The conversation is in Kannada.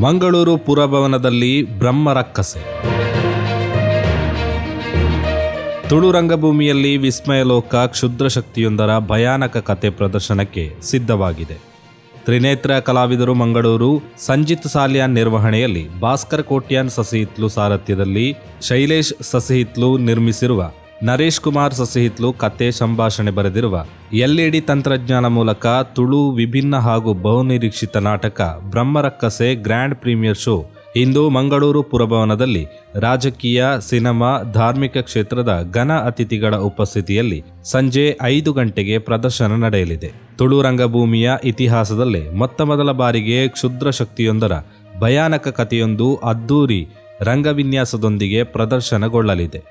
ಮಂಗಳೂರು ಪುರಭವನದಲ್ಲಿ ಬ್ರಹ್ಮರಕ್ಕಸೆ. ತುಳು ರಂಗಭೂಮಿಯಲ್ಲಿ ವಿಸ್ಮಯಲೋಕ ಕ್ಷುದ್ರ ಶಕ್ತಿಯೊಂದರ ಭಯಾನಕ ಕತೆ ಪ್ರದರ್ಶನಕ್ಕೆ ಸಿದ್ಧವಾಗಿದೆ. ತ್ರಿನೇತ್ರ ಕಲಾವಿದರು ಮಂಗಳೂರು ಸಂಜಿತ್ ಸಾಲ್ಯಾನ್ ನಿರ್ವಹಣೆಯಲ್ಲಿ ಭಾಸ್ಕರ್ ಕೋಟ್ಯಾನ್ ಸಸಿಹಿತ್ಲು ಸಾರಥ್ಯದಲ್ಲಿ ಶೈಲೇಶ್ ಸಸಿಹಿತ್ಲು ನಿರ್ಮಿಸಿರುವ ನರೇಶ್ ಕುಮಾರ್ ಸಸಿಹಿತ್ಲು ಕತೆ ಸಂಭಾಷಣೆ ಬರೆದಿರುವ LED ತಂತ್ರಜ್ಞಾನ ಮೂಲಕ ತುಳು ವಿಭಿನ್ನ ಹಾಗೂ ಬಹುನಿರೀಕ್ಷಿತ ನಾಟಕ ಬ್ರಹ್ಮರಕ್ಕಸೆ ಗ್ರ್ಯಾಂಡ್ ಪ್ರೀಮಿಯರ್ ಶೋ ಇಂದು ಮಂಗಳೂರು ಪುರಭವನದಲ್ಲಿ ರಾಜಕೀಯ, ಸಿನಿಮಾ, ಧಾರ್ಮಿಕ ಕ್ಷೇತ್ರದ ಘನ ಅತಿಥಿಗಳ ಉಪಸ್ಥಿತಿಯಲ್ಲಿ ಸಂಜೆ 5 ಗಂಟೆಗೆ ಪ್ರದರ್ಶನ ನಡೆಯಲಿದೆ. ತುಳು ರಂಗಭೂಮಿಯ ಇತಿಹಾಸದಲ್ಲೇ ಮೊತ್ತಮೊದಲ ಬಾರಿಗೆ ಕ್ಷುದ್ರ ಶಕ್ತಿಯೊಂದರ ಭಯಾನಕ ಕಥೆಯೊಂದು ಅದ್ದೂರಿ ರಂಗವಿನ್ಯಾಸದೊಂದಿಗೆ ಪ್ರದರ್ಶನಗೊಳ್ಳಲಿದೆ.